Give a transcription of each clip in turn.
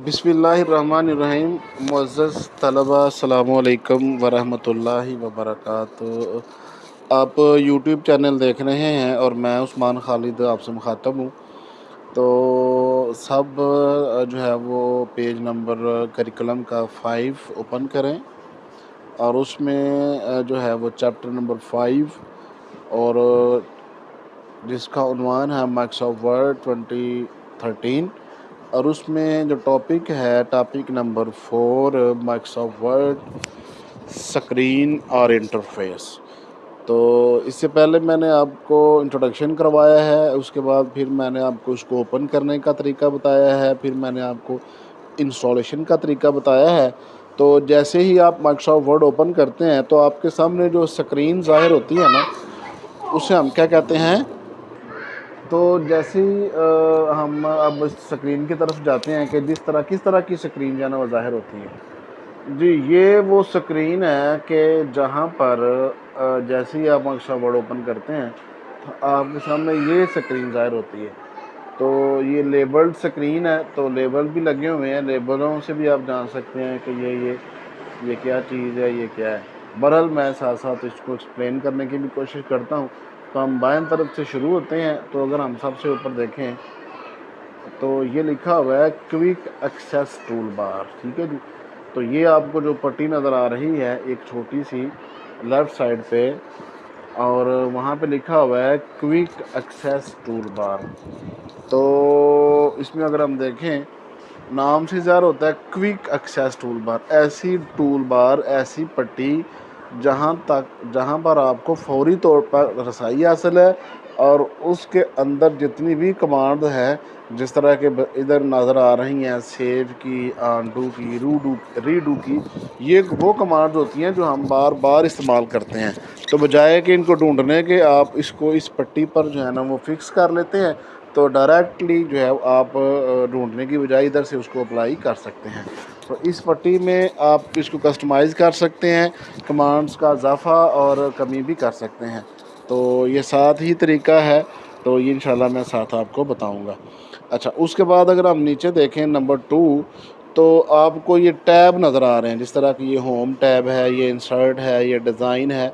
बिस्मिल्लाहिर्रहमानिर्रहीम। मुअज़्ज़ज़ तलबा, अस्सलामु अलैकुम वरहमतुल्लाहि वबरकातुहू। आप यूट्यूब चैनल देख रहे हैं और मैं उस्मान खालिद आपसे मुखातब हूँ। तो सब जो है वो पेज नंबर करिकुलम का 5 ओपन करें और उसमें जो है वो चैप्टर नंबर 5 और जिसका उन्वान है माइक्रोसॉफ्ट वर्ड 2013 और उसमें जो topic number 4 Microsoft word screen और इंटरफेस। तो इससे पहले मैंने आपको इंट्रोडक्शन करवाया है, उसके बाद फिर मैंने आपको इसको ओपन करने का तरीका बताया है, फिर मैंने आपको इंस्टॉलेशन का तरीका बताया है। तो जैसे ही आप माइक्रोसॉफ्ट वर्ड ओपन करते हैं तो आपके सामने जो स्क्रीन ज़ाहिर होती है ना, उसे हम क्या कहते हैं। तो जैसे ही हम अब स्क्रीन की तरफ जाते हैं कि किस तरह की स्क्रीन जो है ना वो ज़ाहिर होती है जी। ये वो स्क्रीन है कि जहाँ पर जैसे ही आप माइक्रोसॉफ्ट वर्ड ओपन करते हैं तो आपके सामने ये स्क्रीन ज़ाहिर होती है। तो ये लेबल्ड स्क्रीन है, तो लेबल भी लगे हुए हैं, लेबलों से भी आप जान सकते हैं कि ये क्या चीज़ है, ये क्या है। बहरहाल मैं साथ साथ इसको एक्सप्लेन करने की भी कोशिश करता हूँ। तो हम बाएं तरफ से शुरू होते हैं। तो अगर हम सबसे ऊपर देखें तो ये लिखा हुआ है क्विक एक्सेस टूल बार, ठीक है जी। तो ये आपको जो पट्टी नज़र आ रही है एक छोटी सी लेफ़्ट साइड पे, और वहाँ पे लिखा हुआ है क्विक एक्सेस टूल बार। तो इसमें अगर हम देखें नाम से ज़ाहिर होता है क्विक एक्सेस टूल बार, ऐसी टूल बार, ऐसी पट्टी जहाँ पर आपको फौरी तौर पर रसाई हासिल है और उसके अंदर जितनी भी कमांड है, जिस तरह के इधर नज़र आ रही हैं, सेव की, आंडू की, रीडू की, ये वो कमांड होती हैं जो हम बार बार इस्तेमाल करते हैं। तो बजाय कि इनको ढूंढने के आप इसको इस पट्टी पर जो है ना वो फिक्स कर लेते हैं, तो डायरेक्टली जो है आप ढूंढने की बजाय इधर से उसको अप्लाई कर सकते हैं। तो इस पट्टी में आप इसको कस्टमाइज़ कर सकते हैं, कमांड्स का इजाफ़ा और कमी भी कर सकते हैं। तो ये साथ ही तरीका है, तो ये इंशाल्लाह मैं साथ आपको बताऊंगा। अच्छा, उसके बाद अगर हम नीचे देखें नंबर 2, तो आपको ये टैब नज़र आ रहे हैं, जिस तरह की ये होम टैब है, ये इंसर्ट है, ये डिज़ाइन है,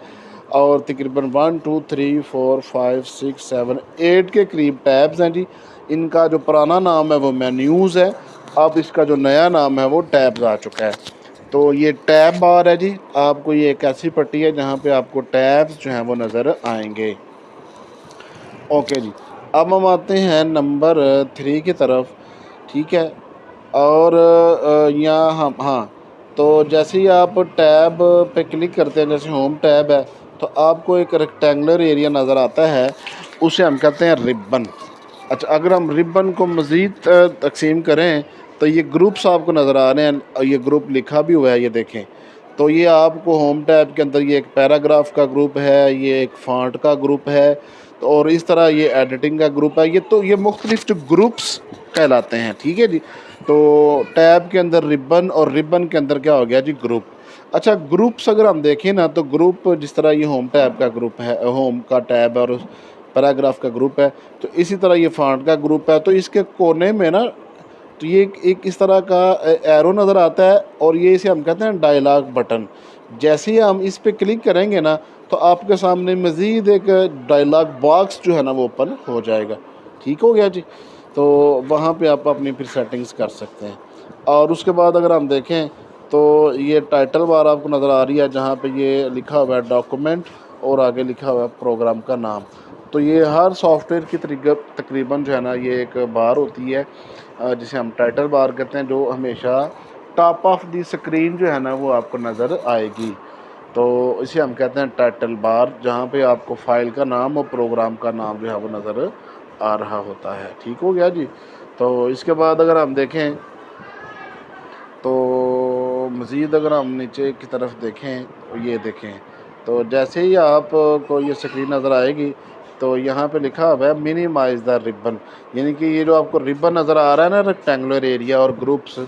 और तकरीबन 1 2 3 4 5 6 7 8 के करीब टैब्स हैं जी। इनका जो पुराना नाम है वो मेन्यूज़ है, अब इसका जो नया नाम है वो टैब्स आ चुका है। तो ये टैब बार है जी। आपको ये एक ऐसी पट्टी है जहाँ पे आपको टैब्स जो हैं वो नज़र आएंगे। ओके जी, अब हम आते हैं नंबर 3 की तरफ, ठीक है। और यहाँ हम हाँ, तो जैसे ही आप टैब पे क्लिक करते हैं, जैसे होम टैब है, तो आपको एक रेक्टेंगुलर एरिया नज़र आता है, उसे हम कहते हैं रिबन। अच्छा, अगर हम रिबन को मज़ीद तकसीम करें तो ये ग्रुप्स आपको नज़र आ रहे हैं, और ये ग्रुप लिखा भी हुआ है, ये देखें। तो ये आपको होम टैब के अंदर ये एक पैराग्राफ का ग्रुप है, ये एक फॉन्ट का ग्रुप है, तो और इस तरह ये एडिटिंग का ग्रुप है। ये मुख्तलिफ जो ग्रुप्स कहलाते हैं, ठीक है जी। तो टैब के अंदर रिबन और रिबन के अंदर क्या हो गया जी, ग्रुप। अच्छा, ग्रुप्स अगर हम देखें ना, तो ग्रुप जिस तरह ये होम टैब का ग्रुप है, होम का टैब है, और पैराग्राफ का ग्रुप है, तो इसी तरह ये फॉन्ट का ग्रुप है। तो इसके कोने में ना, तो ये एक इस तरह का एरो नज़र आता है, और ये इसे हम कहते हैं डायलॉग बटन। जैसे ही हम इस पर क्लिक करेंगे ना, तो आपके सामने मज़ीद एक डायलॉग बॉक्स जो है ना वो ओपन हो जाएगा। ठीक हो गया जी। तो वहाँ पे आप अपनी फिर सेटिंग्स कर सकते हैं। और उसके बाद अगर हम देखें तो ये टाइटल बार आपको नज़र आ रही है, जहाँ पे ये लिखा हुआ है डॉक्यूमेंट, और आगे लिखा हुआ है प्रोग्राम का नाम। तो ये हर सॉफ्टवेयर की तकरीबन जो है ना ये एक बार होती है, जिसे हम टाइटल बार कहते हैं, जो हमेशा टॉप ऑफ दी स्क्रीन जो है ना वो आपको नज़र आएगी। तो इसे हम कहते हैं टाइटल बार, जहाँ पे आपको फाइल का नाम और प्रोग्राम का नाम जो है वो नज़र आ रहा होता है। ठीक हो गया जी। तो इसके बाद अगर हम देखें तो मज़ीद अगर हम नीचे की तरफ देखें तो ये देखें, तो जैसे ही आपको ये स्क्रीन नज़र आएगी, तो यहाँ पे लिखा हुआ है मिनिमाइज़ द रिबन, यानी कि ये जो आपको रिबन नज़र आ रहा है ना, रेक्टेंगुलर एरिया और ग्रुप्स,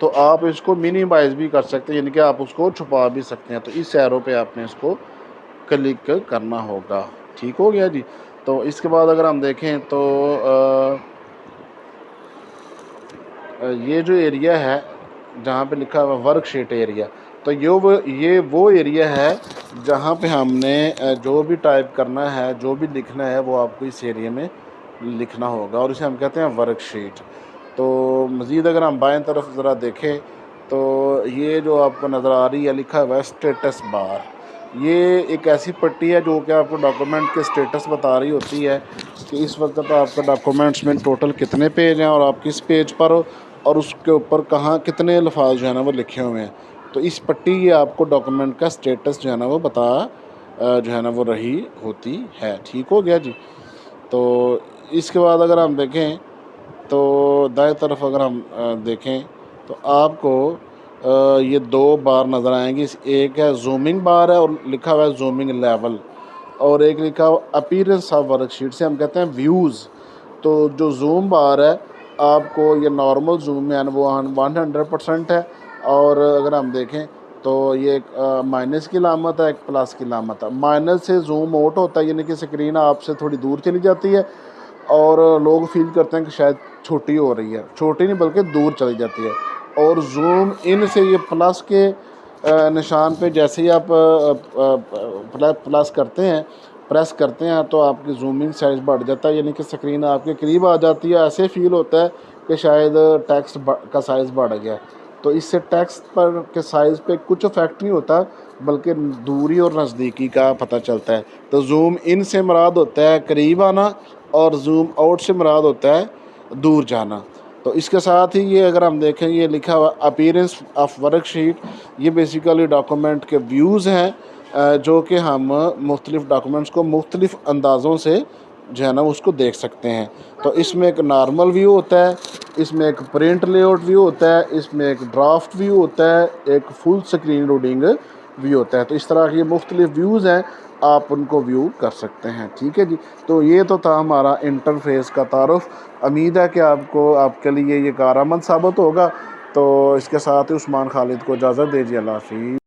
तो आप इसको मिनिमाइज़ भी कर सकते हैं, यानी कि आप उसको छुपा भी सकते हैं। तो इस एरो पे आपने इसको क्लिक करना होगा। ठीक हो गया जी। तो इसके बाद अगर हम देखें तो یہ جو ایریا ہے جہاں پہ لکھا ہوا ورک شیٹ ایریا، تو یہ وہ ایریا ہے جہاں پہ ہم نے جو بھی ٹائپ کرنا ہے، جو بھی لکھنا ہے، وہ آپ کو اس ایریا میں لکھنا ہوگا، اور اسے ہم کہتے ہیں ورک شیٹ۔ تو مزید اگر ہم بائیں طرف ذرا دیکھیں تو یہ جو آپ کو نظر آ رہی ہے لکھا ہوا ہے اسٹیٹس بار، یہ ایک ایسی پٹی ہے جو کہ آپ کو ڈاکومنٹ کے اسٹیٹس بتا رہی ہوتی ہے کہ اس وقت آپ کا ڈاکومنٹس میں ٹوٹل کتنے پیج ہیں اور آپ کس پیج پر ہو، اور اس کے اوپر کہاں کتنے الفاظ جو ہے نا وہ لکھے ہوئے ہیں۔ تو اس پٹی یہ آپ کو ڈاکومنٹ کا اسٹیٹس جو ہے نا وہ بتا جو ہے نا وہ رہی ہوتی ہے۔ ٹھیک ہو گیا جی۔ تو اس کے بعد اگر ہم دیکھیں تو دائیں طرف اگر ہم دیکھیں تو آپ کو یہ دو بار نظر آئیں گی، ایک ہے زومنگ بار ہے اور لکھا ہوا ہے زومنگ لیول، اور ایک لکھا ہوا اپیرنس آف ورک شیٹ، سے ہم کہتے ہیں ویوز۔ تو جو زوم بار ہے آپ کو یہ نارمل زوم ہے وہ 100% ہے، اور اگر ہم دیکھیں تو یہ ایک مائنس کی علامت ہے، ایک پلس کی علامت ہے۔ مائنس سے زوم آؤٹ ہوتا ہے، یعنی کہ اسکرین آپ سے تھوڑی دور چلی جاتی ہے اور لوگ فیل کرتے ہیں کہ شاید چھوٹی ہو رہی ہے، چھوٹی نہیں بلکہ دور چلی جاتی ہے۔ اور زوم ان سے یہ پلس کے نشان پہ جیسے ہی آپ پلس کرتے ہیں، پریس کرتے ہیں، تو آپ کی زومنگ سائز بڑھ جاتا ہے، یعنی کہ اسکرین آپ کے قریب آ جاتی ہے، ایسے فیل ہوتا ہے کہ شاید ٹیکسٹ کا سائز بڑھ گیا۔ تو اس سے ٹیکسٹ پر کے سائز پہ کچھ افیکٹ نہیں ہوتا بلکہ دوری اور نزدیکی کا پتہ چلتا ہے۔ تو زوم ان سے مراد ہوتا ہے قریب آنا، اور زوم آؤٹ سے مراد ہوتا ہے دور جانا۔ تو اس کے ساتھ ہی یہ اگر ہم دیکھیں یہ لکھا ہوا اپیرنس آف ورک شیٹ، یہ بیسیکلی ڈاکومنٹ کے ویوز ہیں جو کہ ہم مختلف ڈاکومنٹس کو مختلف اندازوں سے جو ہے نا اس کو دیکھ سکتے ہیں۔ تو اس میں ایک نارمل ویو ہوتا ہے، اس میں ایک پرنٹ لے آؤٹ ویو ہوتا ہے، اس میں ایک ڈرافٹ ویو ہوتا ہے، ایک فل اسکرین لوڈنگ ویو ہوتا ہے۔ تو اس طرح کے مختلف ویوز ہیں، آپ ان کو ویو کر سکتے ہیں۔ ٹھیک ہے جی۔ تو یہ تو تھا ہمارا انٹرفیس کا تعارف۔ امید ہے کہ آپ کے لیے یہ کارآمد ثابت ہوگا۔ تو اس کے ساتھ ہی عثمان خالد کو اجازت دیجیے۔ اللہ حافظ۔